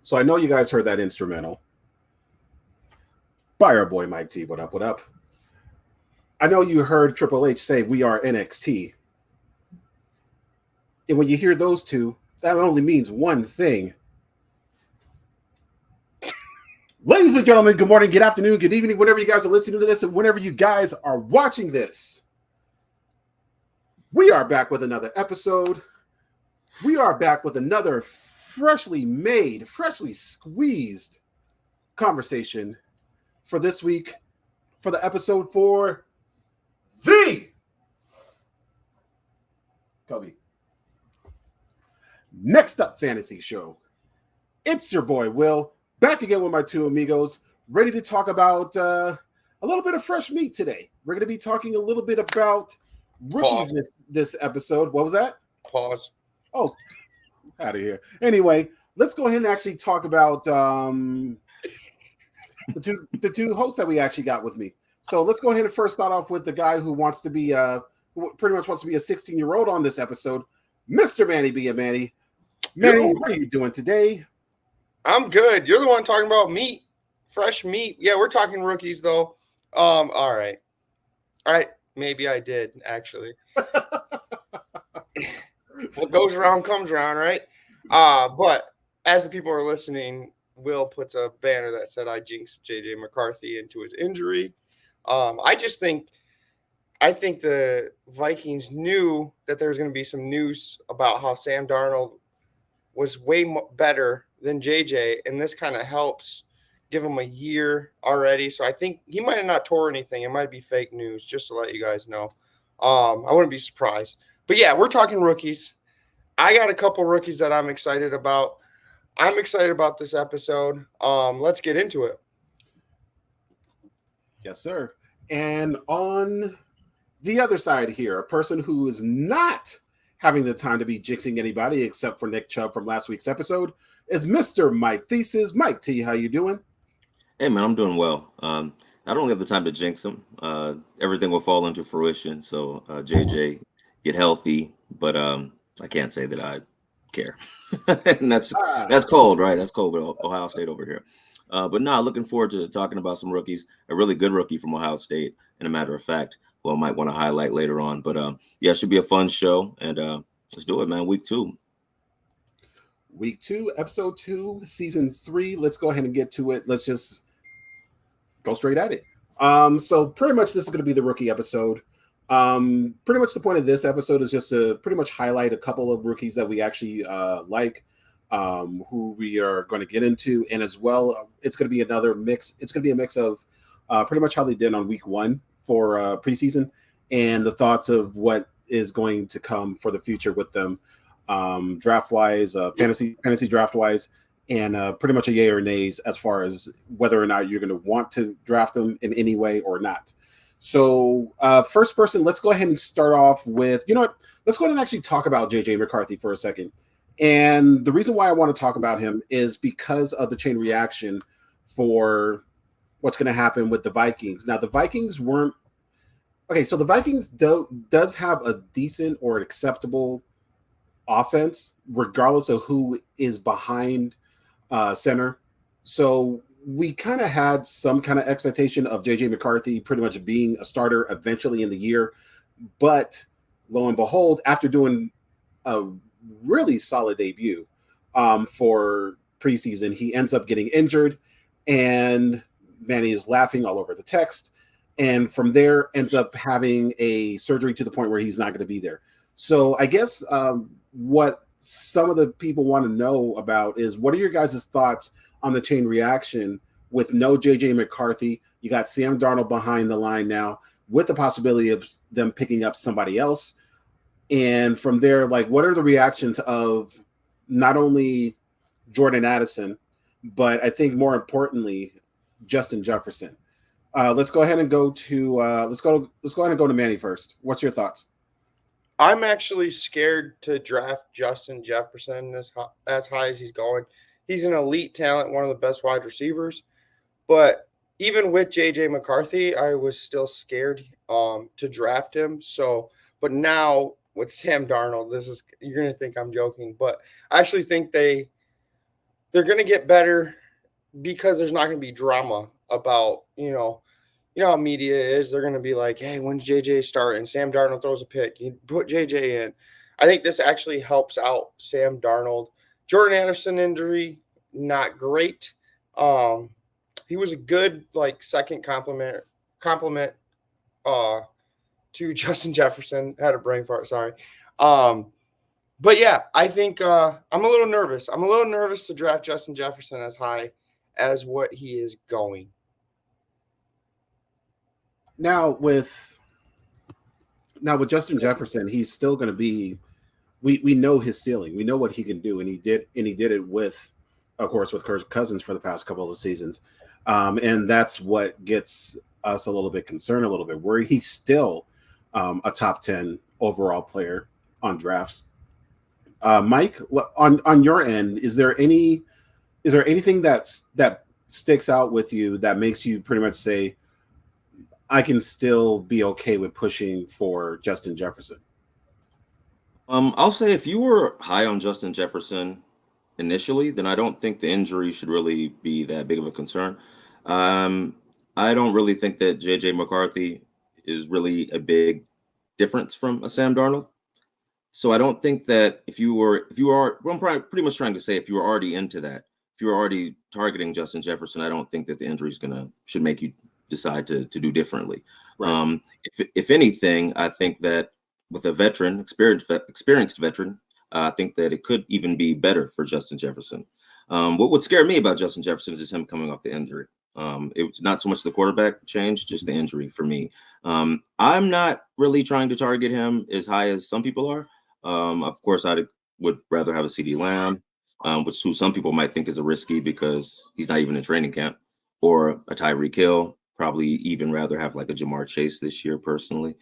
So I know you guys heard that instrumental by our boy Mike T. What up, what up? I know you heard Triple H say we are NXT. And when you hear those two, that only means one thing. Ladies and gentlemen, good morning, good afternoon, good evening, whenever you guys are listening to this and whenever you guys are watching this. We are back with another episode. We are back with another freshly made, freshly squeezed conversation for this week, for the episode for the Kobe Next Up Fantasy Show. It's your boy Will, back again with my two amigos, ready to talk about a little bit of fresh meat today. We're going to be talking a little bit about rookies this episode. What was that? Pause. Oh, out of here. Anyway, let's go ahead and actually talk about the two hosts that we actually got with me. So let's go ahead and first start off with the guy who wants to be who pretty much wants to be a 16-year-old on this episode, Mr. Manny B. Manny. Manny, how are you doing today? I'm good. You're the one talking about meat, fresh meat. Yeah, we're talking rookies though. All right. Maybe I did actually. What goes around comes around, right? But as the people are listening, Will puts a banner that said I jinxed JJ McCarthy into his injury. I think the Vikings knew that there was going to be some news about how Sam Darnold was way better than JJ, and this kind of helps give him a year already. So I think he might have not tore anything. It might be fake news, just to let you guys know. I wouldn't be surprised. But yeah, we're talking rookies. I got a couple rookies that I'm excited about. I'm excited about this episode. Let's get into it. Yes, sir. And on the other side here, a person who is not having the time to be jinxing anybody except for Nick Chubb from last week's episode is Mr. Mike Thesis. Mike T, how you doing? Hey, man, I'm doing well. I don't have the time to jinx him. Everything will fall into fruition. So, JJ, get healthy. But I can't say that I care. And that's cold, right? That's cold with Ohio State over here. But no, looking forward to talking about some rookies. A really good rookie from Ohio State, and a matter of fact, who I might want to highlight later on. But yeah, it should be a fun show. And let's do it, man. Week 2. Week 2, episode 2, season 3. Let's go ahead and get to it. Let's just go straight at it. So pretty much this is going to be the rookie episode. Pretty much the point of this episode is just to pretty much highlight a couple of rookies that we actually like, who we are going to get into, and as well, it's going to be another mix. It's going to be a mix of pretty much how they did on week 1 for preseason, and the thoughts of what is going to come for the future with them, draft wise, fantasy draft wise, and pretty much a yay or nays as far as whether or not you're going to want to draft them in any way or not. So first person, let's go ahead and start off with, you know what? Let's go ahead and actually talk about JJ McCarthy for a second. And the reason why I want to talk about him is because of the chain reaction for what's going to happen with the Vikings. Now, the Vikings weren't okay. So the Vikings does have a decent or acceptable offense, regardless of who is behind center. So we kind of had some kind of expectation of JJ McCarthy pretty much being a starter eventually in the year. But lo and behold, after doing a really solid debut for preseason, he ends up getting injured, and Manny is laughing all over the text. And from there ends up having a surgery to the point where he's not going to be there. So I guess what some of the people want to know about is, what are your guys' thoughts on the chain reaction with no JJ McCarthy? You got Sam Darnold behind the line now with the possibility of them picking up somebody else. And from there, like, what are the reactions of not only Jordan Addison, but I think more importantly, Justin Jefferson? Let's go ahead and go to let's go ahead and go to Manny first. What's your thoughts? I'm actually scared to draft Justin Jefferson as high as he's going. He's an elite talent, one of the best wide receivers. But even with JJ McCarthy, I was still scared to draft him. So, but now with Sam Darnold, you're going to think I'm joking, but I actually think they they're going to get better because there's not going to be drama about, you know how media is. They're going to be like, hey, when's JJ start? And Sam Darnold throws a pick. You put JJ in. I think this actually helps out Sam Darnold. Jordan Anderson injury, not great. He was a good second compliment to Justin Jefferson. Had a brain fart, sorry. But yeah, I think I'm a little nervous. I'm a little nervous to draft Justin Jefferson as high as what he is going. Now with Justin Jefferson, he's still going to be. We know his ceiling. We know what he can do, and he did it with, of course, with Kirk Cousins for the past couple of seasons, and that's what gets us a little bit concerned, a little bit worried. He's still a top 10 overall player on drafts. Mike, on your end, is there anything that sticks out with you that makes you pretty much say, I can still be okay with pushing for Justin Jefferson? I'll say if you were high on Justin Jefferson initially, then I don't think the injury should really be that big of a concern. I don't really think that JJ McCarthy is really a big difference from a Sam Darnold. So I don't think that if you are, well, I'm pretty much trying to say if you were already into that, if you were already targeting Justin Jefferson, I don't think that the injury should make you decide to do differently. Right. If anything, I think that with a veteran, experienced veteran, I think that it could even be better for Justin Jefferson. What would scare me about Justin Jefferson is him coming off the injury. It's not so much the quarterback change, just the injury for me. I'm not really trying to target him as high as some people are. Of course, I would rather have a CD Lamb, which some people might think is a risky because he's not even in training camp, or a Tyreek Hill. Probably even rather have like a Jamar Chase this year personally.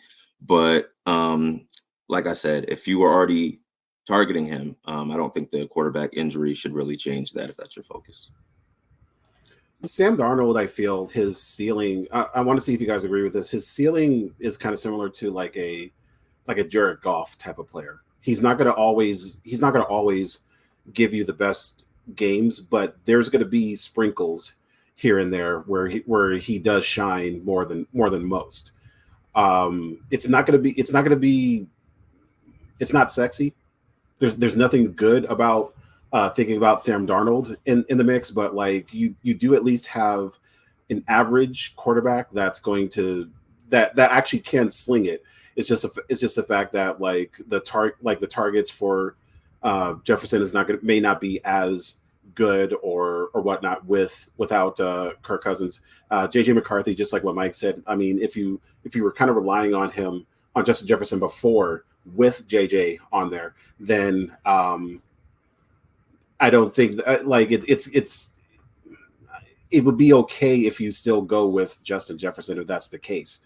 But like I said, if you were already targeting him, I don't think the quarterback injury should really change that if that's your focus. Sam Darnold, I feel his ceiling. I want to see if you guys agree with this. His ceiling is kind of similar to like a Jared Goff type of player. He's not going to always give you the best games, but there's going to be sprinkles here and there where he does shine more than most. It's not sexy. There's nothing good about thinking about Sam Darnold in the mix, but like you do at least have an average quarterback that's going to that actually can sling it. It's just the fact that like the targets for Jefferson may not be as good or whatnot without Kirk Cousins. JJ McCarthy, just like what Mike said. I mean, if you were kind of relying on Justin Jefferson before with JJ on there, then I don't think it would be okay if you still go with Justin Jefferson if that's the case,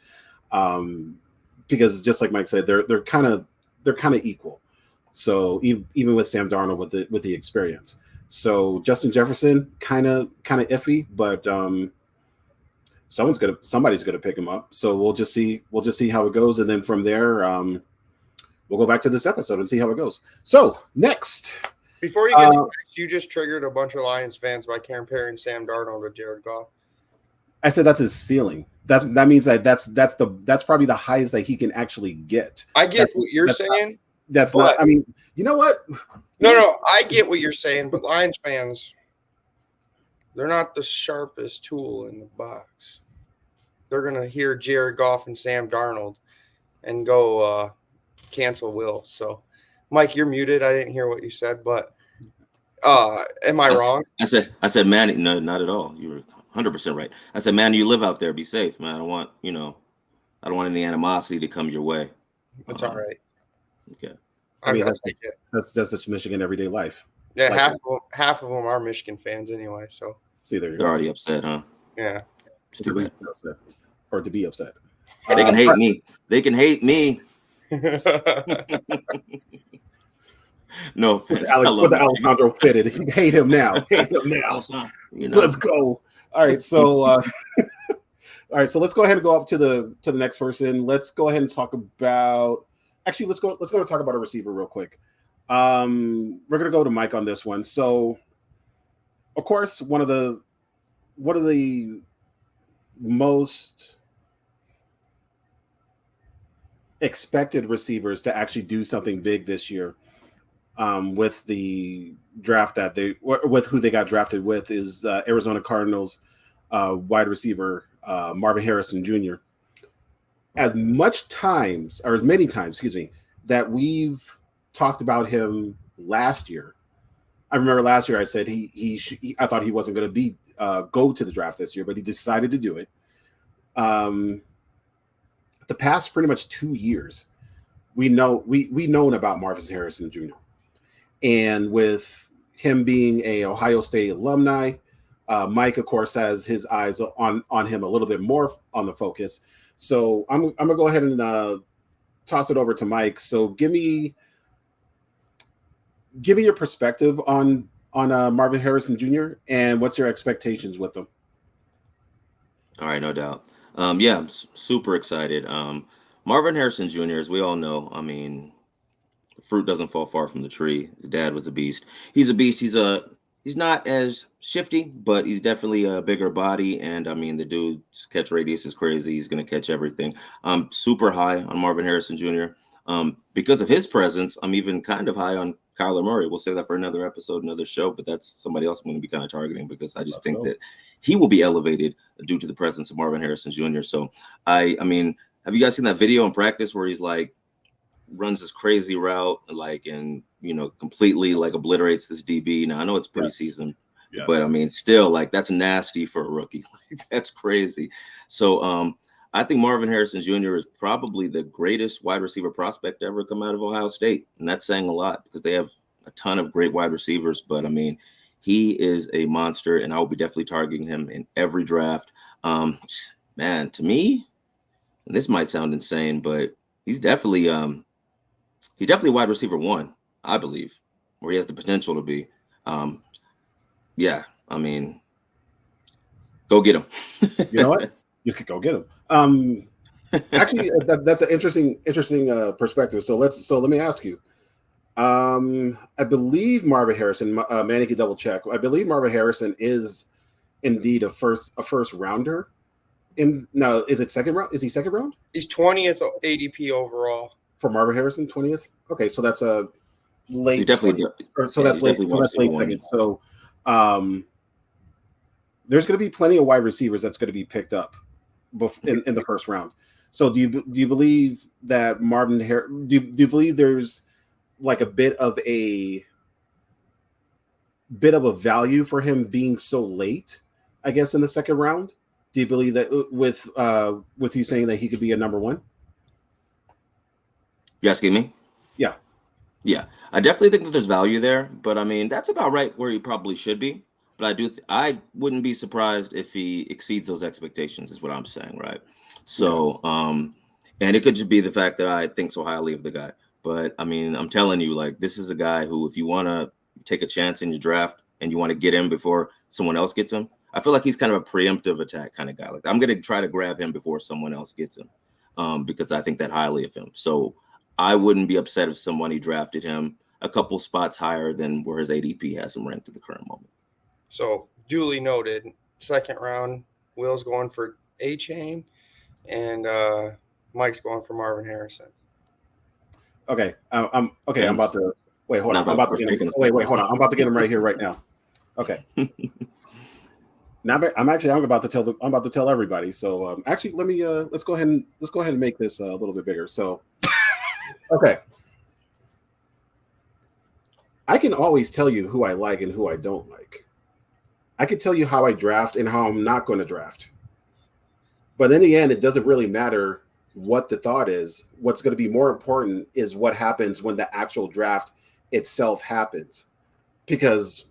because just like Mike said, they're kind of equal. So even with Sam Darnold with the experience. So Justin Jefferson kind of iffy, but somebody's gonna pick him up. So we'll just see how it goes, and then from there we'll go back to this episode and see how it goes. So next, before you get to next, you just triggered a bunch of Lions fans by comparing Sam Darnold to Jared Goff. I said that's his ceiling. That means that's probably the highest that he can actually get. I get what you're saying. I mean, you know what? No, I get what you're saying, but Lions fans, they're not the sharpest tool in the box. They're going to hear Jared Goff and Sam Darnold and go cancel Will. So, Mike, you're muted. I didn't hear what you said, but am I wrong? I said, Manny, no, not at all. You were 100% right. I said, Manny, you live out there. Be safe, man. I don't want any animosity to come your way. That's all right. Okay. I mean, that's such Michigan everyday life. Yeah, like half of them are Michigan fans anyway. So see, they're already upset, huh? Yeah. To be upset. They can hate me. They can hate me. No offense. Put the Alessandro fitted. Hate him now. Hate him now. Let's go. All right. So all right. So let's go ahead and go up to the next person. Let's go ahead and talk about. Actually, let's go and talk about a receiver real quick. We're gonna go to Mike on this one. So of course, one of the most expected receivers to actually do something big this year, with the draft with who they got drafted with, is Arizona Cardinals wide receiver Marvin Harrison Jr. As many times, excuse me, that we've talked about him last year. I remember last year I said I thought he wasn't going to go to the draft this year, but he decided to do it. The past pretty much 2 years, we've known about Marvin Harrison Jr. And with him being a Ohio State alumni, Mike, of course, has his eyes on him a little bit more on the focus. So I'm gonna go ahead and toss it over to Mike. So give me your perspective on Marvin Harrison Jr. and what's your expectations with him. All right, no doubt. Yeah, I'm super excited. Marvin Harrison Jr., as we all know, I mean, the fruit doesn't fall far from the tree. His dad was a beast. He's a beast. He's not as shifty, but he's definitely a bigger body. And I mean, the dude's catch radius is crazy. He's going to catch everything. I'm super high on Marvin Harrison Jr. Because of his presence, I'm even kind of high on Kyler Murray. We'll save that for another episode, another show, but that's somebody else I'm going to be kind of targeting because I just think that he will be elevated due to the presence of Marvin Harrison Jr. So I mean, have you guys seen that video in practice where he's like runs this crazy route, like, and completely like obliterates this DB? Now I know it's preseason, yes. But I mean, still, like, that's nasty for a rookie. Like, that's crazy. So I think Marvin Harrison Jr. is probably the greatest wide receiver prospect to ever come out of Ohio State, and that's saying a lot because they have a ton of great wide receivers. But I mean, he is a monster, and I will be definitely targeting him in every draft. Man, to me, and this might sound insane, but he's definitely wide receiver 1, I believe, where he has the potential to be. Yeah, I mean, go get him. You know what? You could go get him. Actually, that's an interesting perspective. So let me ask you. I believe Marvin Harrison, Manny can double check. I believe Marvin Harrison is indeed a first rounder. Now, is it second round? Is he second round? He's 20th ADP overall. For Marvin Harrison, 20th. Okay, so that's a late. He definitely. That's late second. So, there's going to be plenty of wide receivers that's going to be picked up in the first round. So, do you believe that Marvin? Do you believe there's like a bit of a value for him being so late? I guess in the second round. Do you believe that with you saying that he could be a number 1? You asking me? Yeah. I definitely think that there's value there, but I mean, that's about right where he probably should be. But I wouldn't be surprised if he exceeds those expectations, is what I'm saying, right? So, and it could just be the fact that I think so highly of the guy. But I mean, I'm telling you, like, this is a guy who, if you want to take a chance in your draft and you want to get him before someone else gets him, I feel like he's kind of a preemptive attack kind of guy. Like, I'm going to try to grab him before someone else gets him, because I think that highly of him. So I wouldn't be upset if somebody drafted him a couple spots higher than where his ADP has him ranked at the current moment. So duly noted. Second round, Will's going for A-Chain, and Mike's going for Marvin Harrison. Okay, I'm about to wait. Hold on. I'm about to get him. Wait. Hold on. I'm about to get him right here, right now. Okay. Now I'm about to tell everybody. So actually, let's go ahead and make this a little bit bigger. So, okay. I can always tell you who I like and who I don't like. I can tell you how I draft and how I'm not going to draft. But in the end, it doesn't really matter what the thought is. What's going to be more important is what happens when the actual draft itself happens. Because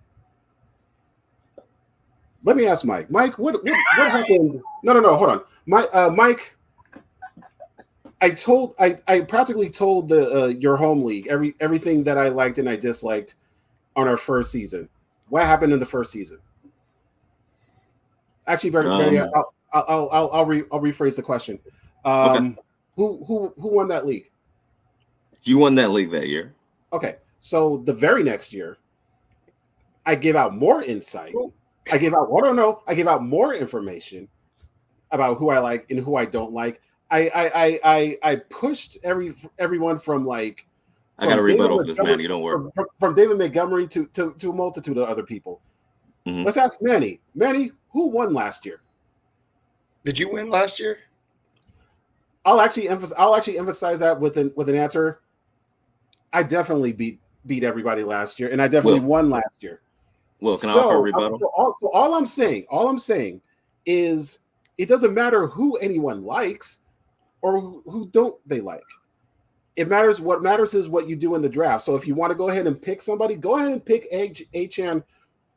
let me ask Mike. Mike, what happened? No, hold on. Mike, I practically told your home league everything that I liked and I disliked on our first season. What happened in the first season? Actually, Barry, I'll rephrase the question. Okay. Who won that league? You won that league that year. Okay, so the very next year, I give out more insight. I give out more information about who I like and who I don't like. I pushed everyone from like I got a rebuttal for this, man. You don't worry. From David Montgomery to a multitude of other people. Mm-hmm. Let's ask Manny. Manny, who won last year? Did you win last year? I'll actually emphasize that with an answer. I definitely beat everybody last year, and I definitely won last year. Well, can I offer a rebuttal? So all I'm saying is it doesn't matter who anyone likes or who don't they like. It matters. What matters is what you do in the draft. So if you want to go ahead and pick somebody, go ahead and pick Achan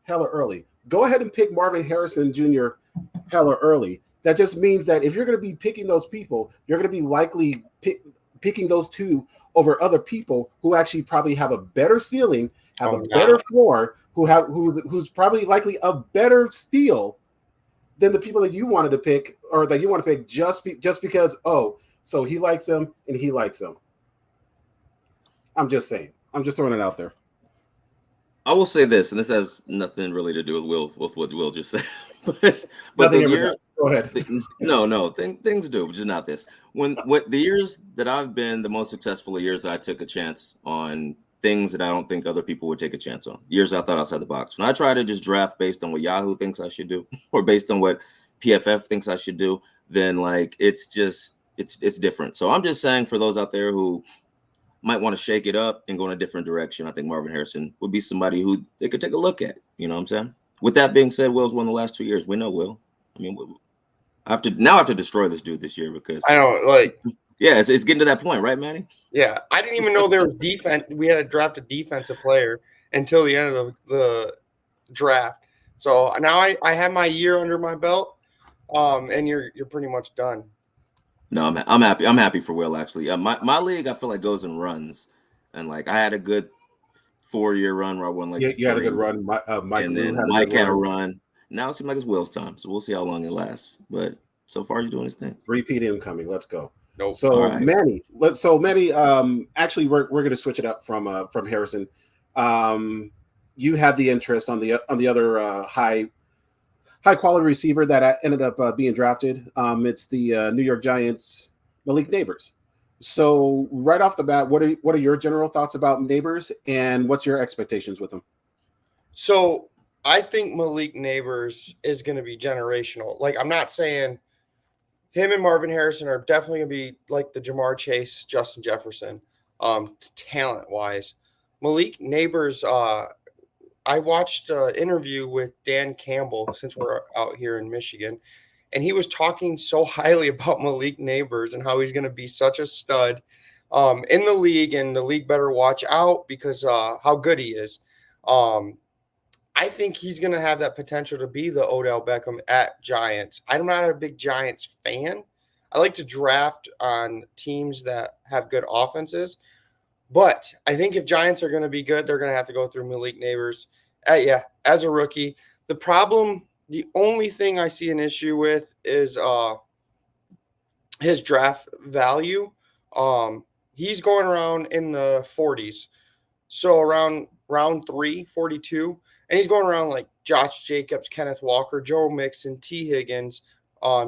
hella early. Go ahead and pick Marvin Harrison Jr. hella early. That just means that if you're going to be picking those people, you're going to be likely picking those two over other people who actually probably have a better ceiling, have a better floor, who's probably likely a better steal than the people that you wanted to pick or that you want to pick just because, so he likes them and he likes them. I'm just saying. I'm just throwing it out there. I will say this, and this has nothing really to do with what Will just said. but nothing ever does. Go ahead. Things do, but just not this. What the years that I've been the most successful years I took a chance on things that I don't think other people would take a chance on. Years I thought outside the box. When I try to just draft based on what Yahoo thinks I should do, or based on what PFF thinks I should do, then like it's different. So I'm just saying for those out there who might want to shake it up and go in a different direction, I think Marvin Harrison would be somebody who they could take a look at. You know what I'm saying? With that being said, Will's won the last 2 years. We know Will. I mean, I have to destroy this dude this year because I know, like, yeah, it's getting to that point, right, Manny? Yeah, I didn't even know there was defense. We had to draft a defensive player until the end of the draft. So now I have my year under my belt, and you're pretty much done. No, I'm happy. I'm happy for Will actually. My league I feel like goes and runs, and like I had a good 4-year run where I won like you had a good run. Mike had a run. Now it seems like it's Will's time, so we'll see how long it lasts. But so far he's doing his thing. Repeat incoming. Let's go. Nope. So right. Manny, actually we're going to switch it up from Harrison. You had the interest on the other high quality receiver that ended up being drafted. It's the New York Giants, Malik Neighbors. So right off the bat, what are your general thoughts about Neighbors, and what's your expectations with him? So I think Malik Neighbors is going to be generational. Like, I'm not saying him and Marvin Harrison are definitely going to be like the Jamar Chase, Justin Jefferson, talent-wise. Malik Neighbors, I watched an interview with Dan Campbell since we're out here in Michigan, and he was talking so highly about Malik Neighbors and how he's going to be such a stud in the league, and the league better watch out because how good he is. I think he's going to have that potential to be the Odell Beckham at Giants. I'm not a big Giants fan. I like to draft on teams that have good offenses. But I think if Giants are going to be good, they're going to have to go through Malik Neighbors. As a rookie. The only thing I see an issue with is his draft value. He's going around in the 40s. So around round 3, 42. And he's going around like Josh Jacobs, Kenneth Walker, Joe Mixon, T. Higgins,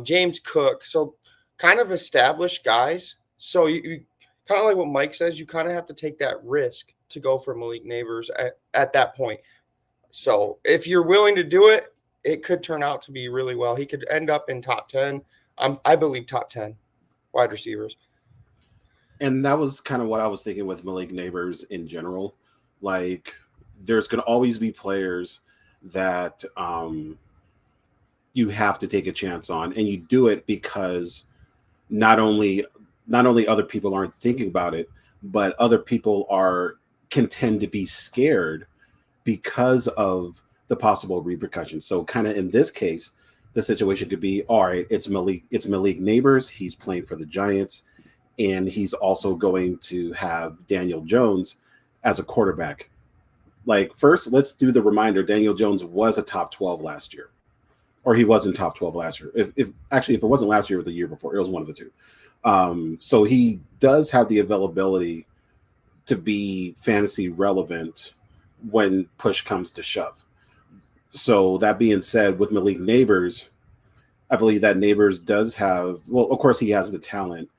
James Cook. So kind of established guys. So you kind of like what Mike says, you kind of have to take that risk to go for Malik Neighbors at that point. So if you're willing to do it, it could turn out to be really well. He could end up in top 10. I believe top 10 wide receivers. And that was kind of what I was thinking with Malik Neighbors in general. Like, there's going to always be players that you have to take a chance on, and you do it because not only other people aren't thinking about it, but other people can tend to be scared because of the possible repercussions. So kind of in this case, the situation could be, all right, it's Malik Neighbors. He's playing for the Giants, and he's also going to have Daniel Jones as a quarterback. Like, first, let's do the reminder. Daniel Jones was a top 12 last year, or he was in top 12 last year. If it wasn't last year, it was the year before. It was one of the two. So he does have the availability to be fantasy relevant when push comes to shove. So that being said, with Malik Neighbors, I believe that Neighbors does have, well, of course he has the talent.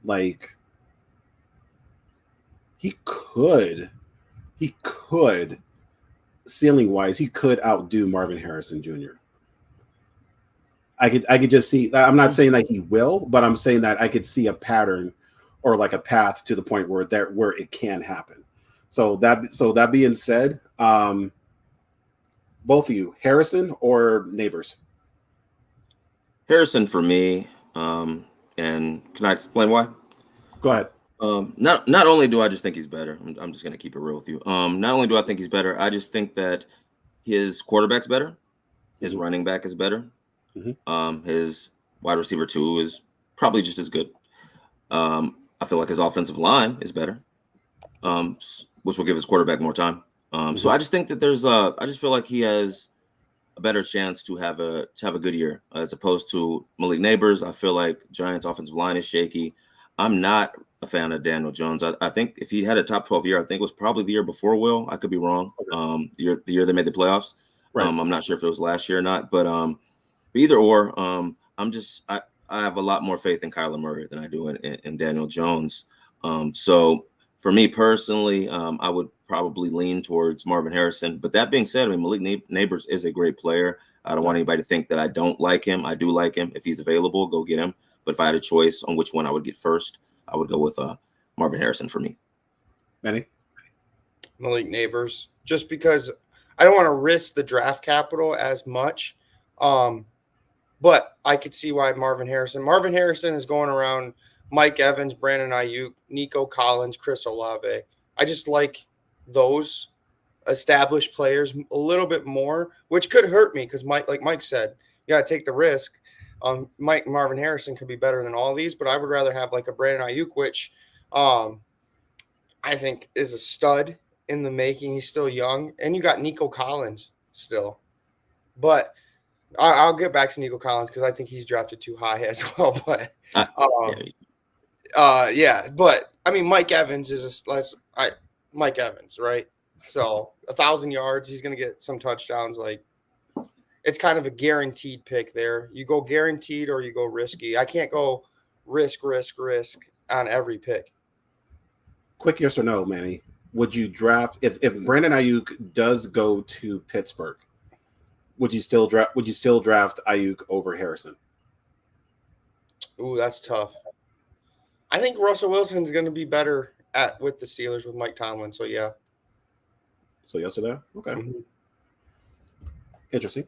Like he could ceiling wise, he could outdo Marvin Harrison Jr. I could just see. I'm not saying that he will, but I'm saying that I could see a pattern or like a path to the point where it can happen. So that being said, both of you, Harrison or Neighbors? Harrison for me. And can I explain why? Go ahead. Not only do I just think he's better, I'm just gonna keep it real with you. Not only do I think he's better, I just think that his quarterback's better, his running back is better, his wide receiver 2 is probably just as good. I feel like his offensive line is better, which will give his quarterback more time. So I just think that I just feel like he has a better chance to have a good year as opposed to Malik Neighbors. I feel like Giants' offensive line is shaky. I'm not a fan of Daniel Jones. I think if he had a top 12 year, I think it was probably the year before Will. I could be wrong. Okay. The year they made the playoffs. Right. I'm not sure if it was last year or not, but either or, I have a lot more faith in Kyler Murray than I do in Daniel Jones. So for me personally, I would probably lean towards Marvin Harrison. But that being said, I mean, Malik Neighbors is a great player. I don't want anybody to think that I don't like him. I do like him. If he's available, go get him. But if I had a choice on which one I would get first, I would go with Marvin Harrison for me. Manny? Malik Neighbors, just because I don't want to risk the draft capital as much. But I could see why Marvin Harrison is going around Mike Evans, Brandon Ayuk, Nico Collins, Chris Olave. I just like those established players a little bit more, which could hurt me because like Mike said, you got to take the risk. Marvin Harrison could be better than all these, but I would rather have like a Brandon Ayuk, which I think is a stud in the making. He's still young, and you got Nico Collins still. But I'll get back to Nico Collins because I think he's drafted too high as well. But yeah. But I mean, Mike Evans is Mike Evans, right? So 1,000 yards, he's going to get some touchdowns. Like, it's kind of a guaranteed pick there. You go guaranteed or you go risky. I can't go risk on every pick. Quick yes or no, Manny. Would you draft if Brandon Ayuk does go to Pittsburgh? Would you still draft Ayuk over Harrison? Ooh, that's tough. I think Russell Wilson's going to be better with the Steelers with Mike Tomlin. So yeah. So yes to that. Okay. Interesting.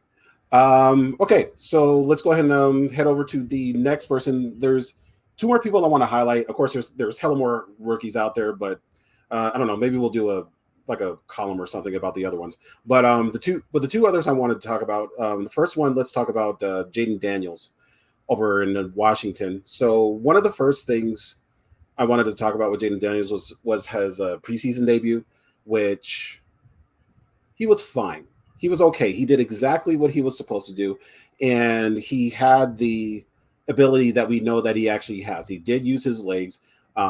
Okay, so let's go ahead and head over to the next person. There's 2 more people I want to highlight. Of course, there's hella more rookies out there, but I don't know. Maybe we'll do a column or something about the other ones. But the two others I wanted to talk about. The first one, let's talk about Jaden Daniels over in Washington. So one of the first things I wanted to talk about with Jaden Daniels was his preseason debut, which he was fine. He was okay. He did exactly what he was supposed to do, and he had the ability that we know that he actually has. He did use his legs.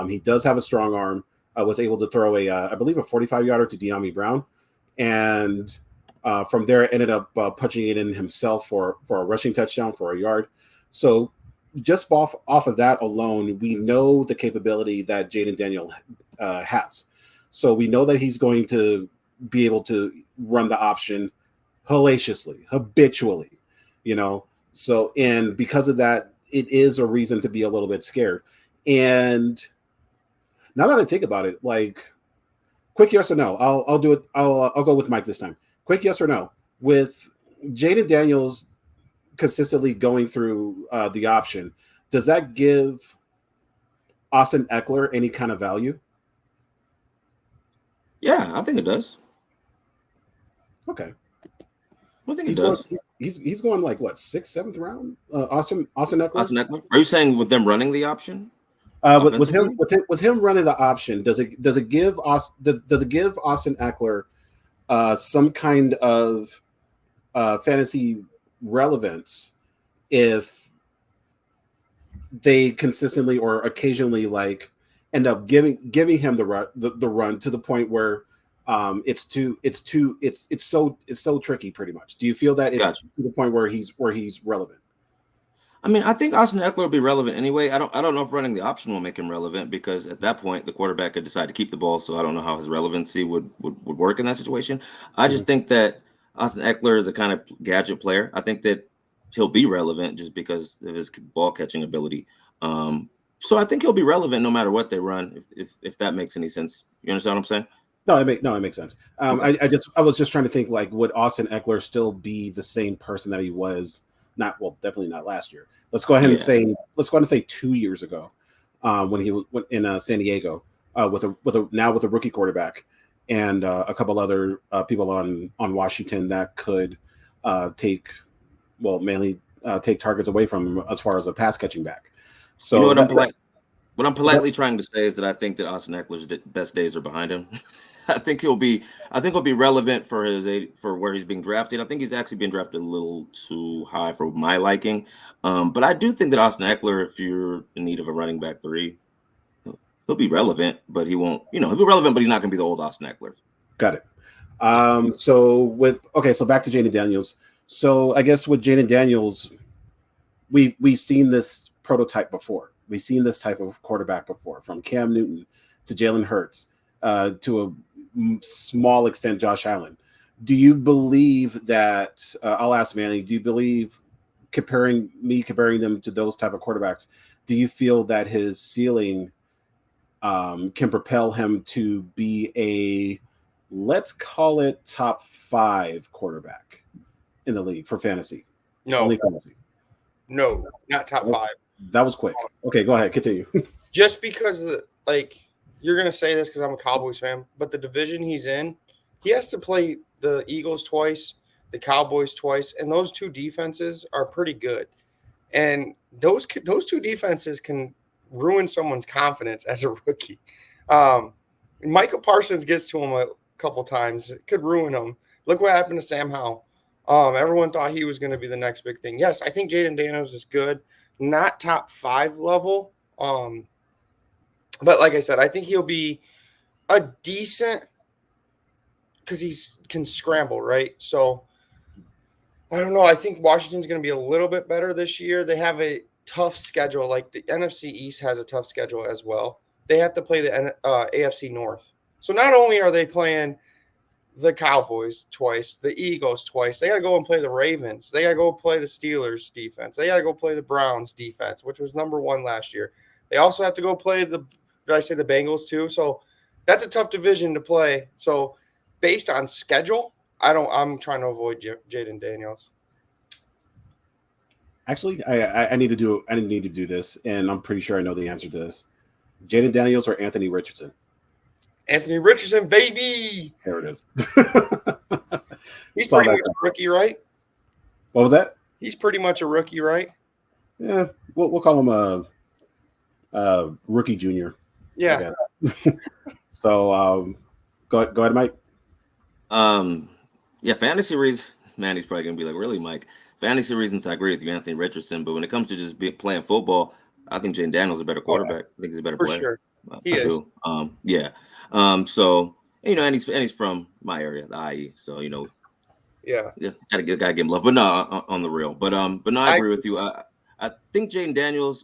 He does have a strong arm. Was able to throw I believe a 45-yarder to De'Ami Brown, and from there ended up punching it in himself for a rushing touchdown for a yard. So just off of that alone, we know the capability that Jaden Daniels has. So we know that he's going to be able to run the option habitually, So, and because of that, it is a reason to be a little bit scared. And now that I think about it, like, quick yes or no, I'll do it. I'll go with Mike this time. Quick yes or no, with Jaden Daniels consistently going through the option, does that give Austin Eckler any kind of value? Yeah, I think it does. Okay. I think it does. He's going like what, 6th, 7th round? Austin Eckler. Austin Eckler. Are you saying with them running the option? With him running the option, does it give Austin Eckler some kind of fantasy relevance if they consistently or occasionally like end up giving him the run to the point where It's so tricky, pretty much. Do you feel that it's Gotcha. to the point where he's relevant? I mean, I think Austin Eckler will be relevant anyway. I don't know if running the option will make him relevant because at that point the quarterback could decide to keep the ball. So I don't know how his relevancy would work in that situation. I just think that Austin Eckler is a kind of gadget player. I think that he'll be relevant just because of his ball catching ability. So I think he'll be relevant no matter what they run. If that makes any sense, you understand what I'm saying? No, it makes sense. Okay. I was just trying to think, like, would Austin Eckler still be the same person that he was? Not, well, definitely not last year. Let's go ahead and say 2 years ago, when he was in San Diego, with a rookie quarterback and a couple other people on Washington that could mainly take targets away from him as far as a pass catching back. So You know what I'm politely trying to say is that I think that Austin Eckler's best days are behind him. I think he'll be relevant for for where he's being drafted. I think he's actually been drafted a little too high for my liking. But I do think that Austin Eckler, if you're in need of a running back 3, he'll be relevant, but he won't, he'll be relevant, but he's not going to be the old Austin Eckler. Got it. So back to Jaden Daniels. So I guess with Jaden Daniels, we've seen this prototype before. We've seen this type of quarterback before, from Cam Newton to Jalen Hurts, to a small extent Josh Allen. Do you believe that? I'll ask Manny. Do you believe, comparing them to those type of quarterbacks, do you feel that his ceiling can propel him to be a, let's call it, top 5 quarterback in the league for fantasy? No, only fantasy. No, not top 5. That was quick. Okay, go ahead. Continue. Just because you're going to say this because I'm a Cowboys fan, but the division he's in, he has to play the Eagles twice, the Cowboys twice, and those 2 defenses are pretty good. And those 2 defenses can ruin someone's confidence as a rookie. Michael Parsons gets to him a couple times. It could ruin him. Look what happened to Sam Howell. Everyone thought he was going to be the next big thing. Yes, I think Jaden Daniels is good. Not top 5 level. But like I said, I think he'll be a decent, because he can scramble, right? So I don't know. I think Washington's going to be a little bit better this year. They have a tough schedule. Like the NFC East has a tough schedule as well. They have to play the AFC North. So not only are they playing the Cowboys twice, the Eagles twice, they got to go and play the Ravens. They got to go play the Steelers defense. They got to go play the Browns defense, which was number 1 last year. They also have to go play the Bengals too? So that's a tough division to play. So based on schedule, I'm trying to avoid Jaden Daniels. Actually, I need to do this, and I'm pretty sure I know the answer to this. Jaden Daniels or Anthony Richardson? Anthony Richardson, baby. There it is. He's pretty much a rookie, right? What was that? He's pretty much a rookie, right? Yeah, we'll call him a rookie junior. Yeah. So go ahead, Mike. Yeah, fantasy reasons. Manny's probably gonna be like, really, Mike? Fantasy reasons, I agree with you, Anthony Richardson. But when it comes to just playing football, I think Jaden Daniels is a better quarterback. I think he's a better player. Sure. He is. Yeah. So and he's from my area, the IE. So yeah, gotta give him love. But no, on the real. But no, I agree with you. I think Jaden Daniels.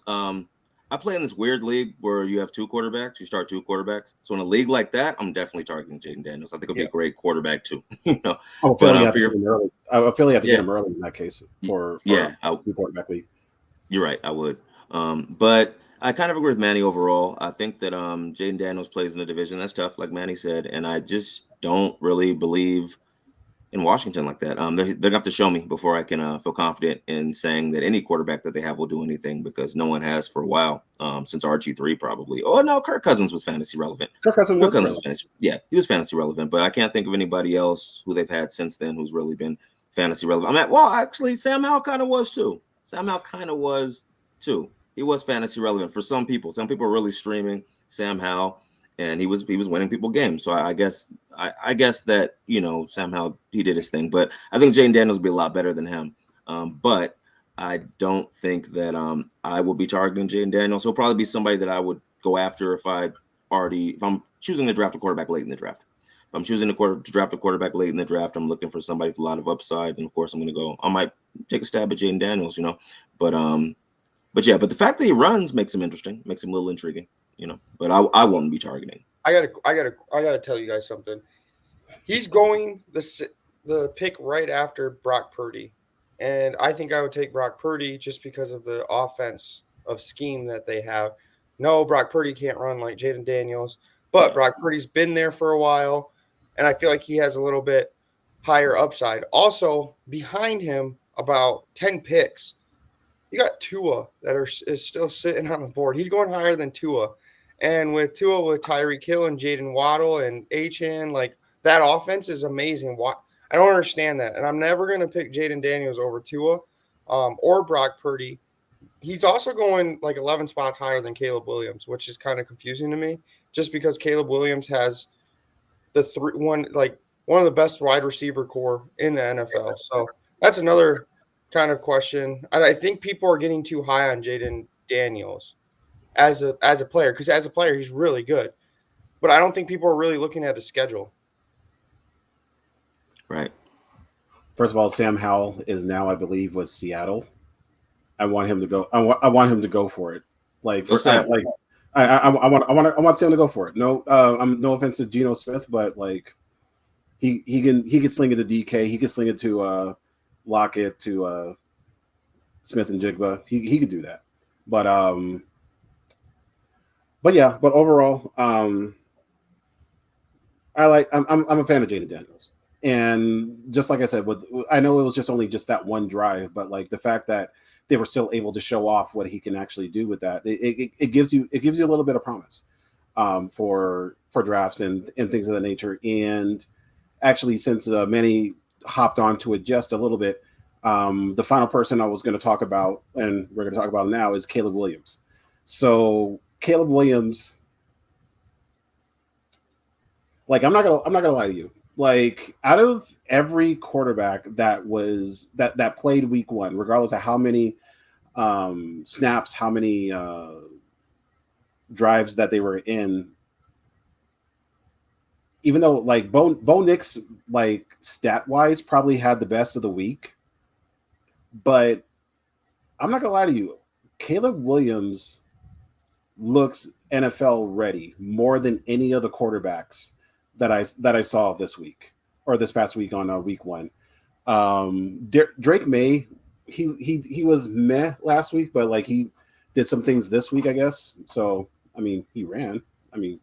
I play in this weird league where you have 2 quarterbacks. You start 2 quarterbacks. So in a league like that, I'm definitely targeting Jaden Daniels. I think he'll be a great quarterback too. I feel you have to get him early. I feel you have to get him early in that case for a quarterback league. You're right. I would. But I kind of agree with Manny overall. I think that Jaden Daniels plays in a division that's tough, like Manny said, and I just don't really believe in Washington like that. They're gonna have to show me before I can feel confident in saying that any quarterback that they have will do anything, because no one has for a while, since RG3 probably. Oh no, Kirk Cousins was fantasy relevant. Kirk Cousins was fantasy. Yeah, he was fantasy relevant, but I can't think of anybody else who they've had since then who's really been fantasy relevant. Actually, Sam Howell kind of was too. He was fantasy relevant for some people. Some people are really streaming Sam Howell, and he was winning people games. So I guess that Sam Howell, he did his thing, but I think Jaden Daniels will be a lot better than him. But I don't think that I will be targeting Jaden Daniels. He'll probably be somebody that I would go after if I'm choosing to draft a quarterback late in the draft. I'm choosing to draft a quarterback late in the draft, I'm looking for somebody with a lot of upside, and of course, I might take a stab at Jaden Daniels, but the fact that he runs makes him interesting, makes him a little intriguing, but I won't be targeting. I gotta tell you guys something. He's going the pick right after Brock Purdy, and I think I would take Brock Purdy just because of the offense of scheme that they have. No, Brock Purdy can't run like Jaden Daniels, but Brock Purdy's been there for a while, and I feel like he has a little bit higher upside. Also, behind him, about 10 picks, you got Tua is still sitting on the board. He's going higher than Tua. And with Tua, with Tyreek Hill and Jaden Waddle and Achane, like that offense is amazing. I don't understand that. And I'm never going to pick Jaden Daniels over Tua or Brock Purdy. He's also going like 11 spots higher than Caleb Williams, which is kind of confusing to me just because Caleb Williams has one of the best wide receiver core in the NFL. So that's another kind of question. And I think people are getting too high on Jaden Daniels as a player, because as a player, he's really good. But I don't think people are really looking at his schedule. Right. First of all, Sam Howell is now, I believe, with Seattle. I want him to go. I want him to go for it. I want Sam to go for it. No, no offense to Geno Smith, but like he can sling it to DK. He can sling it to Lockett, to Smith and Jigba. He could do that. But overall, I'm a fan of Jaden Daniels. And just like I said, I know it was only that one drive, but like the fact that they were still able to show off what he can actually do with that, it gives you a little bit of promise for drafts and things of that nature. And actually, since Manny hopped onto it just a little bit, the final person I was going to talk about, and we're going to talk about now, is Caleb Williams. So Caleb Williams, like I'm not gonna lie to you. Like out of every quarterback that played week one, regardless of how many snaps, how many drives that they were in, even though like Bo Nix, like stat wise, probably had the best of the week, but I'm not gonna lie to you, Caleb Williams looks NFL ready more than any of the quarterbacks that I saw this week or this past week on week one. Drake May, he was meh last week, but like he did some things this week, I guess. So I mean, he ran. I mean,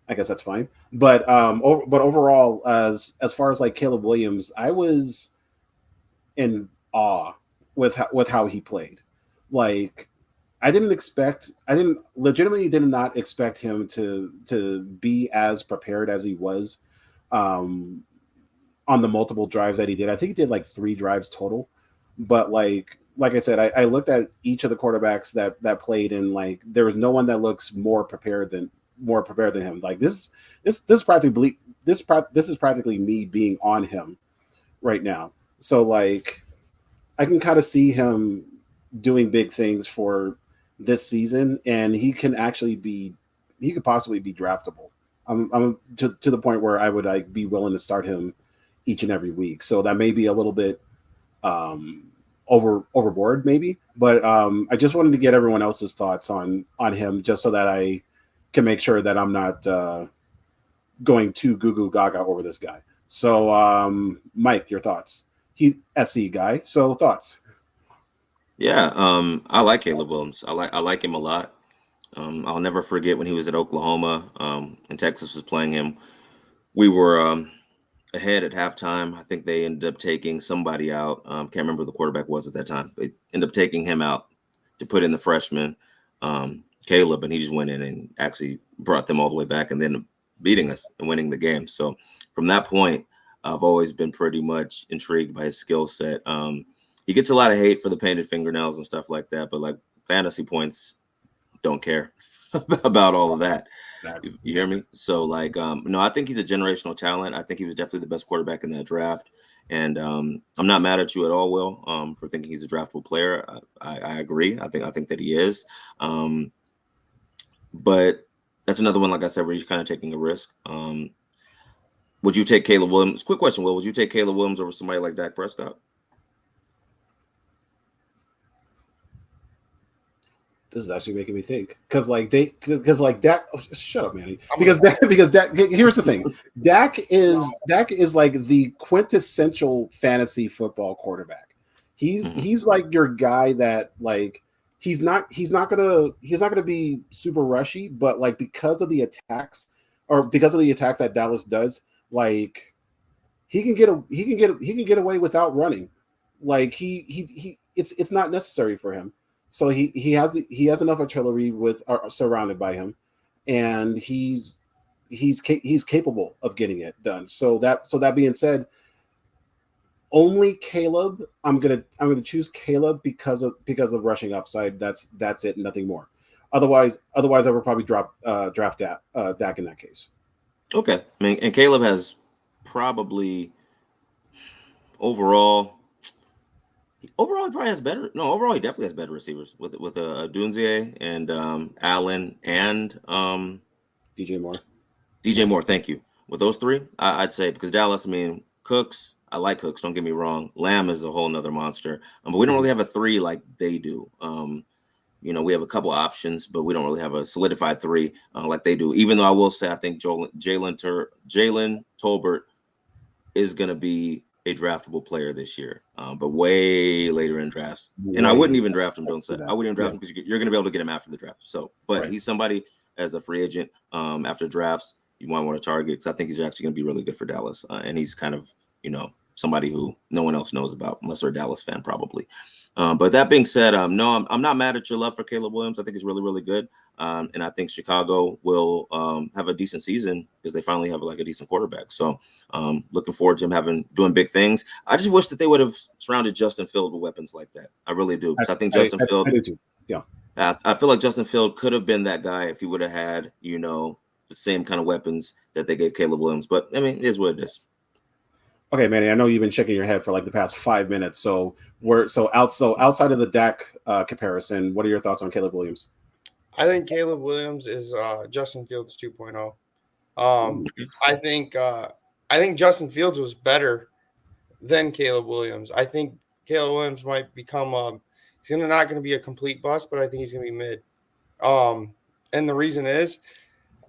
I guess that's fine. But overall, as far as like Caleb Williams, I was in awe with how he played. Like I legitimately did not expect him to be as prepared as he was on the multiple drives that he did. I think he did like 3 drives total. But like I said, I looked at each of the quarterbacks that played, and like there was no one that looks more prepared than him. Like this is practically me being on him right now. So like I can kind of see him doing big things for this season, and he could possibly be draftable. I'm to the point where I would like be willing to start him each and every week. So that may be a little bit overboard maybe, but I just wanted to get everyone else's thoughts on him, just so that I can make sure that I'm not going too goo goo gaga over this guy. So Mike, your thoughts? He's SC guy, so thoughts? Yeah, I like Caleb Williams. I like him a lot. I'll never forget when he was at Oklahoma and Texas was playing him. We were ahead at halftime. I think they ended up taking somebody out. Can't remember who the quarterback was at that time. They ended up taking him out to put in the freshman, Caleb, and he just went in and actually brought them all the way back and then beating us and winning the game. So from that point, I've always been pretty much intrigued by his skill set. He gets a lot of hate for the painted fingernails and stuff like that, but like fantasy points, don't care about all of that. You hear me? So like, no, I think he's a generational talent. I think he was definitely the best quarterback in that draft. And I'm not mad at you at all, Will, for thinking he's a draftable player. I agree. I think that he is. But that's another one, like I said, where he's kind of taking a risk. Would you take Caleb Williams? Quick question, Will. Would you take Caleb Williams over somebody like Dak Prescott? This is actually making me think because Dak. Oh, shut up, Manny. Because Dak. Here's the thing. Dak is like the quintessential fantasy football quarterback. He's like your guy that like he's not gonna be super rushy, but like because of the attacks that Dallas does, like he can get away without running. Like it's not necessary for him. So he has enough artillery surrounded by him, and he's capable of getting it done. So that being said, only Caleb. I'm gonna choose Caleb because of rushing upside. That's it, nothing more. Otherwise I would probably draft Dak in that case. Okay, I mean, and Caleb has probably overall he probably has better. No, overall he definitely has better receivers with Dunzier and Allen and DJ Moore. DJ Moore, thank you. With those three, I'd say because Dallas, I mean, Cooks, I like Cooks, don't get me wrong. Lamb is a whole nother monster. But we don't really have a three like they do. We have a couple options, but we don't really have a solidified three like they do. Even though I will say I think Jalen Tolbert is going to be a draftable player this year, but way later in drafts. And I wouldn't even draft him. I wouldn't even draft him because you're going to be able to get him after the draft. So, but he's somebody as a free agent after drafts you might want to target because I think he's actually going to be really good for Dallas. And he's kind of, somebody who no one else knows about unless they're a Dallas fan, probably. But that being said, no, I'm not mad at your love for Caleb Williams. I think he's really, really good. And I think Chicago will have a decent season because they finally have like a decent quarterback. So looking forward to him doing big things. I just wish that they would have surrounded Justin Field with weapons like that. I really do. Because I think Justin Field. I do too. Yeah. I feel like Justin Field could have been that guy if he would have had, the same kind of weapons that they gave Caleb Williams. But I mean, it is what it is. Okay, Manny, I know you've been shaking your head for like the past 5 minutes. So outside of the Dak comparison, what are your thoughts on Caleb Williams? I think Caleb Williams is Justin Fields 2.0. I think Justin Fields was better than Caleb Williams. I think Caleb Williams might become he's not going to be a complete bust, but I think he's going to be mid. And the reason is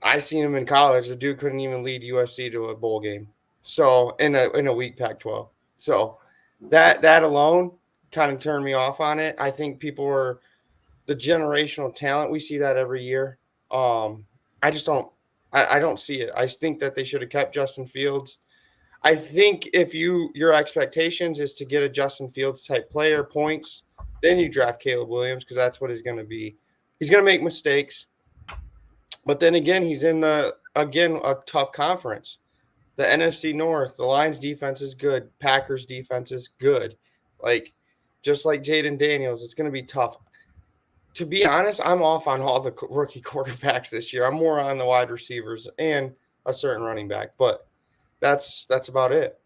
I seen him in college. The dude couldn't even lead USC to a bowl game. So in a weak Pac-12. So that alone kind of turned me off on it. I think people were the generational talent. We see that every year. I just don't. I don't see it. I think that they should have kept Justin Fields. I think if your expectations is to get a Justin Fields type player points, then you draft Caleb Williams because that's what he's going to be. He's going to make mistakes, but then again, he's in a tough conference. The NFC North, the Lions defense is good. Packers defense is good. Just like Jaden Daniels, it's going to be tough. To be honest, I'm off on all the rookie quarterbacks this year. I'm more on the wide receivers and a certain running back, but that's about it.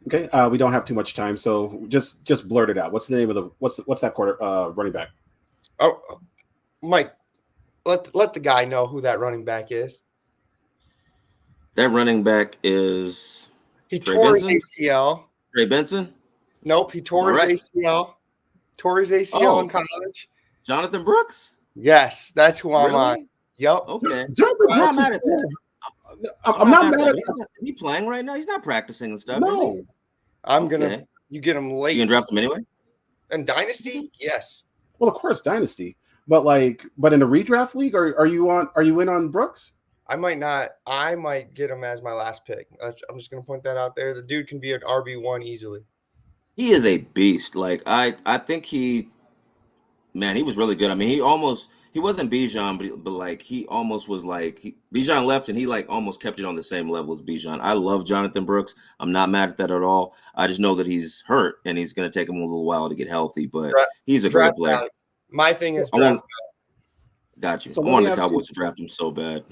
Okay, we don't have too much time, so just blurt it out. What's the name of what's that running back? Oh, Mike, let the guy know who that running back is. That running back is he tore his ACL. Trey Benson? Nope, he tore his ACL. Tore his ACL in college. Jonathan Brooks? Yes, that's who I'm on. Yep. Okay. Jonathan I'm not mad at that. I'm not mad at that. Is he playing right now? He's not practicing and stuff. No. You get him late. You gonna draft him anyway? In Dynasty? Yes. Well, of course, Dynasty. But in a redraft league, are you in on Brooks? I might not. I might get him as my last pick. I'm just going to point that out there. The dude can be an RB1 easily. He is a beast. I think he was really good. I mean, he wasn't Bijan, but he almost was Bijan left and he almost kept it on the same level as Bijan. I love Jonathan Brooks. I'm not mad at that at all. I just know that he's hurt and he's going to take him a little while to get healthy, but he's a great player. Value. My thing is draft. Got you. So I wanted the Cowboys to draft him so bad.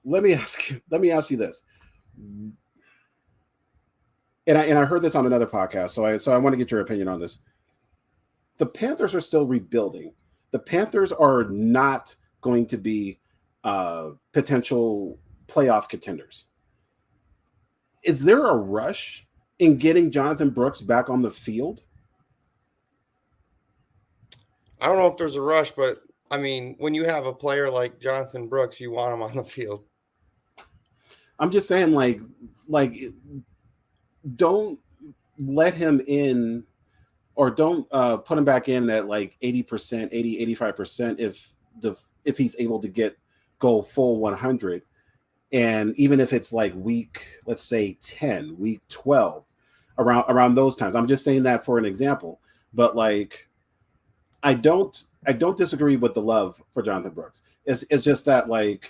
Let me ask you this. And I heard this on another podcast, so I want to get your opinion on this. The Panthers are still rebuilding. The Panthers are not going to be potential playoff contenders. is there a rush in getting Jonathan Brooks back on the field? I don't know if there's a rush, but I mean, when you have a player like Jonathan Brooks, you want him on the field. I'm just saying, like don't let him in, or don't put him back in at like 80%, 80, 85% if he's able to go full 100. And even if it's like week, let's say 10, week 12, around those times. I'm just saying that for an example. But like, I don't disagree with the love for Jonathan Brooks. It's just that, like,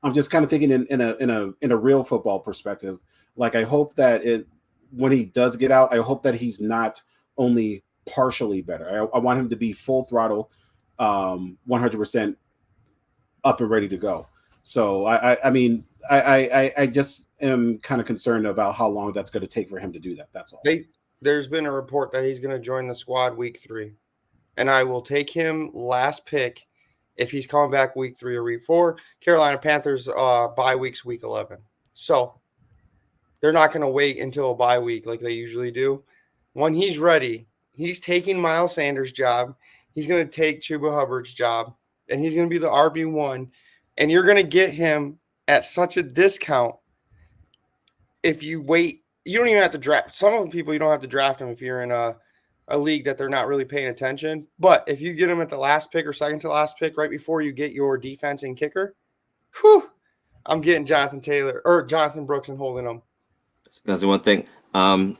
I'm just kind of thinking in a real football perspective. Like, I hope that when he does get out, I hope that he's not only partially better. I want him to be full throttle, 100% up and ready to go. So I mean, I just am kind of concerned about how long that's going to take for him to do that. That's all. There's been a report that he's going to join the squad week 3, and I will take him last pick if he's coming back week 3 or week 4. Carolina Panthers bye week's week 11, so they're not going to wait until a bye week like they usually do. When he's ready, he's taking Miles Sanders' job. He's going to take Chuba Hubbard's job, and he's going to be the RB1. And you're going to get him at such a discount if you wait. You don't even have to draft. Some of the people, you don't have to draft them if you're in a league that they're not really paying attention. But if you get him at the last pick or second to last pick right before you get your defense and kicker, whew, I'm getting Jonathan Brooks and holding him. That's the one thing. And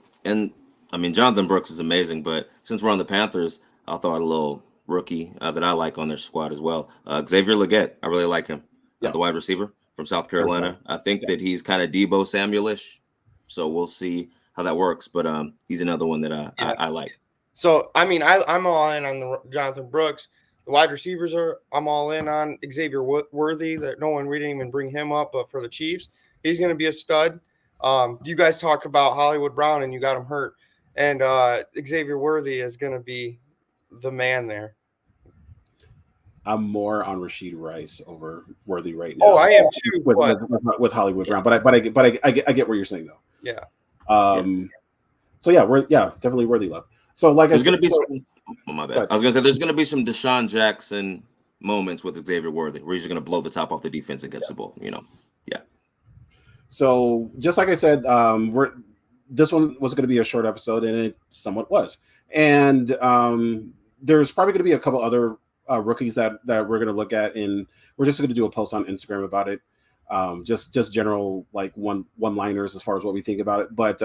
I mean, Jonathan Brooks is amazing, but since we're on the Panthers, I'll throw out a little rookie that I like on their squad as well. Xavier Legette, I really like him. The wide receiver from South Carolina. I think that he's kind of Debo Samuel-ish, so we'll see how that works. But he's another one that I like. So I mean, I'm all in on the Jonathan Brooks. The wide receivers I'm all in on Xavier Worthy. That we didn't even bring him up, but for the Chiefs, he's going to be a stud. You guys talk about Hollywood Brown and you got him hurt, and Xavier Worthy is going to be the man there. I'm more on Rashid Rice over Worthy right now. Oh, I am too. With Hollywood Brown, but I get what you're saying though. Yeah. So yeah, definitely Worthy love. So like there's going to be my bad. I was going to say there's going to be some Deshaun Jackson moments with Xavier Worthy where he's going to blow the top off the defense and get the ball. Yeah. So just like I said, this one was going to be a short episode, and it somewhat was. And there's probably going to be a couple other rookies that we're going to look at, and we're just going to do a post on Instagram about it. Just general like one-liners as far as what we think about it. But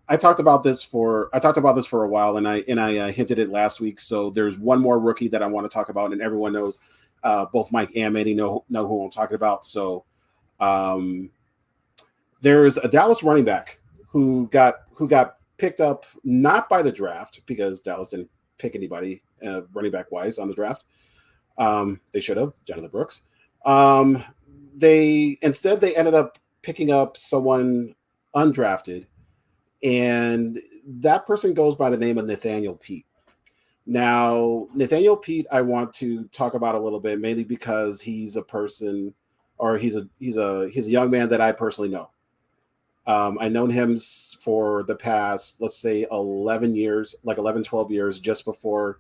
I talked about this for a while, and I hinted it last week. So there's one more rookie that I want to talk about, and everyone knows, both Mike and Manny know who I'm talking about. So there's a Dallas running back who got picked up not by the draft, because Dallas didn't pick anybody running back wise on the draft. They should have, Jonathan Brooks. They ended up picking up someone undrafted, and that person goes by the name of Nathaniel Pete. Now, Nathaniel Pete, I want to talk about a little bit, mainly because he's a person, or he's a young man that I personally know. I've known him for the past, let's say 11 years, like 11, 12 years, just before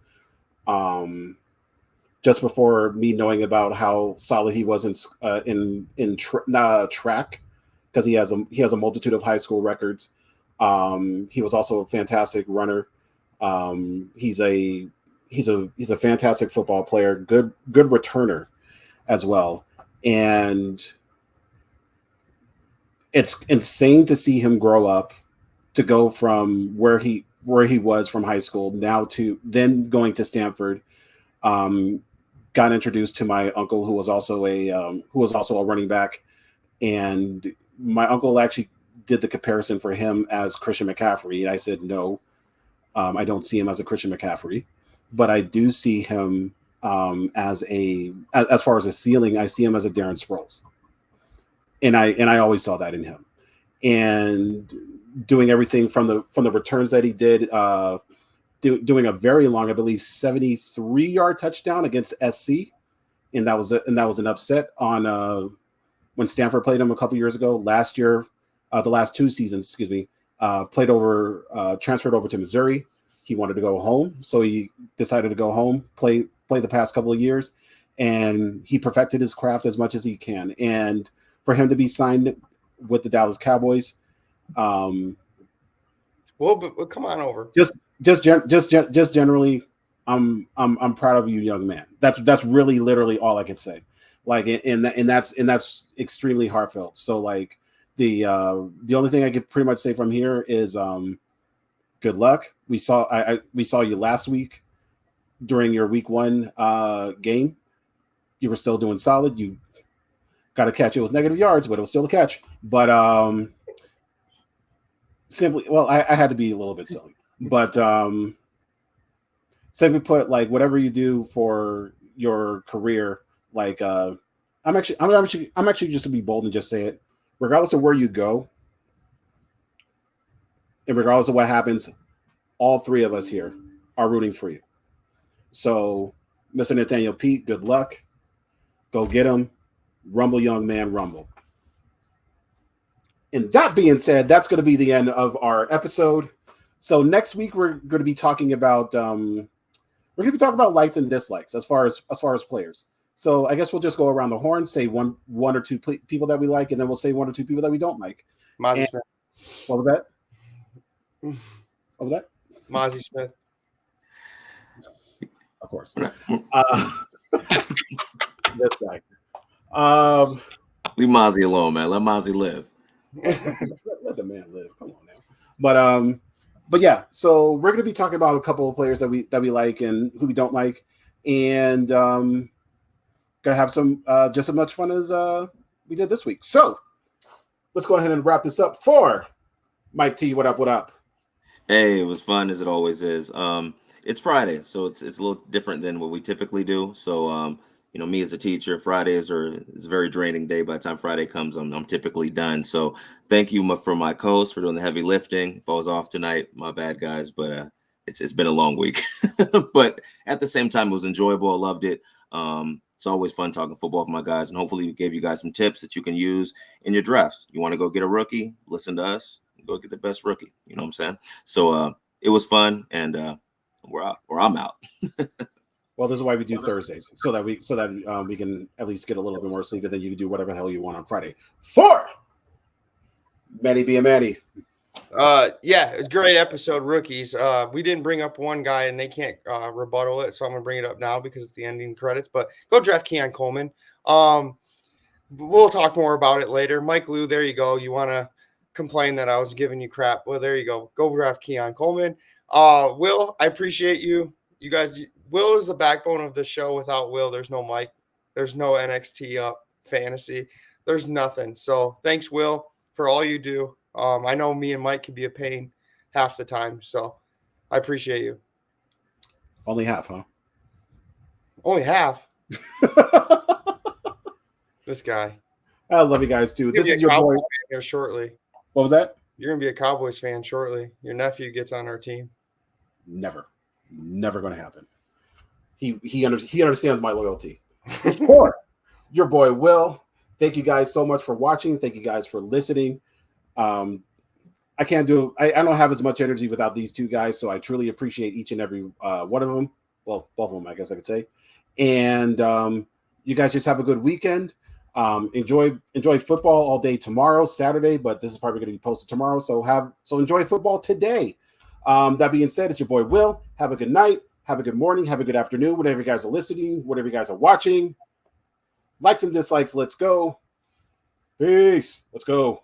me knowing about how solid he was in track, because he has a multitude of high school records. He was also a fantastic runner. He's a fantastic football player, good returner as well. And it's insane to see him grow up, to go from where he was from high school now to then going to Stanford. Got introduced to my uncle, who was also a running back, and my uncle actually did the comparison for him as Christian McCaffrey, and I said no, I don't see him as a Christian McCaffrey, but I do see him as far as a ceiling, I see him as a Darren Sproles. And I always saw that in him, and doing everything from the returns that he did, doing a very long, I believe 73-yard touchdown against SC, and that was an upset on when Stanford played him a couple years ago. Last year, the last 2 seasons, excuse me, transferred over to Missouri. He wanted to go home, so he decided to go home, play the past couple of years, and he perfected his craft as much as he can. And for him to be signed with the Dallas Cowboys, well, come on over. Just generally, I'm proud of you, young man. That's really literally all I can say. Like, and that's extremely heartfelt. So like the only thing I could pretty much say from here is good luck. We saw you last week during your week 1 game. You were still doing solid. You got a catch. It was negative yards, but it was still a catch. But simply, well, I had to be a little bit silly. But simply put, like whatever you do for your career, like I'm actually just to be bold and just say it. Regardless of where you go, and regardless of what happens, all 3 of us here are rooting for you. So, Mr. Nathaniel Pete, good luck. Go get him. Rumble, young man, rumble. And that being said, that's going to be the end of our episode. So next week we're going to be talking about likes and dislikes as far as players. So I guess we'll just go around the horn, say one or two people that we like, and then we'll say 1 or 2 people that we don't like. Mozzie Smith. What was that? What was that? Mozzie Smith. Of course. This guy. Leave Mozzie alone, man. Let Mozzie live. Let the man live. Come on now. But yeah, so we're going to be talking about a couple of players that we like and who we don't like, and gonna have some just as much fun as we did this week. So let's go ahead and wrap this up for Mike T. What up? What up? Hey, it was fun as it always is. It's Friday, so it's a little different than what we typically do. So me as a teacher, Fridays is a very draining day. By the time Friday comes, I'm typically done. So thank you for my co-host for doing the heavy lifting. If I was off tonight, my bad, guys, but it's been a long week. But at the same time, it was enjoyable. I loved it. It's always fun talking football with my guys, and hopefully we gave you guys some tips that you can use in your drafts. You want to go get a rookie? Listen to us. Go get the best rookie. You know what I'm saying? So it was fun, and I'm out. Well, this is why we do Thursdays, so that we can at least get a little bit more sleep, and then you can do whatever the hell you want on Friday. For Manny be a Manny. Yeah, it's a great episode, rookies. We didn't bring up one guy, and they can't rebuttal it, so I'm gonna bring it up now because it's the ending credits. But go draft Keon Coleman. We'll talk more about it later. Mike Lou, there you go. You want to complain that I was giving you crap? Well, there you go. Go draft Keon Coleman. Will, I appreciate you. You guys, Will is the backbone of the show. Without Will, there's no Mike. There's no NXT Up Fantasy. There's nothing. So thanks, Will, for all you do. I know me and Mike can be a pain half the time, so I appreciate you. Only half, huh? Only half. This guy. I love you guys too. This is your boy. Here shortly. What was that? You're gonna be a Cowboys fan shortly. Your nephew gets on our team. Never going to happen. He understands my loyalty. Or your boy Will. Thank you guys so much for watching. Thank you guys for listening. I don't have as much energy without these 2 guys, so I truly appreciate each and every one of them. Well, both of them, I guess I could say. And you guys just have a good weekend. Enjoy football all day tomorrow, Saturday, but this is probably going to be posted tomorrow. So enjoy football today. That being said, it's your boy Will. Have a good night. Have a good morning. Have a good afternoon. Whatever you guys are listening, whatever you guys are watching. Likes and dislikes. Let's go. Peace. Let's go.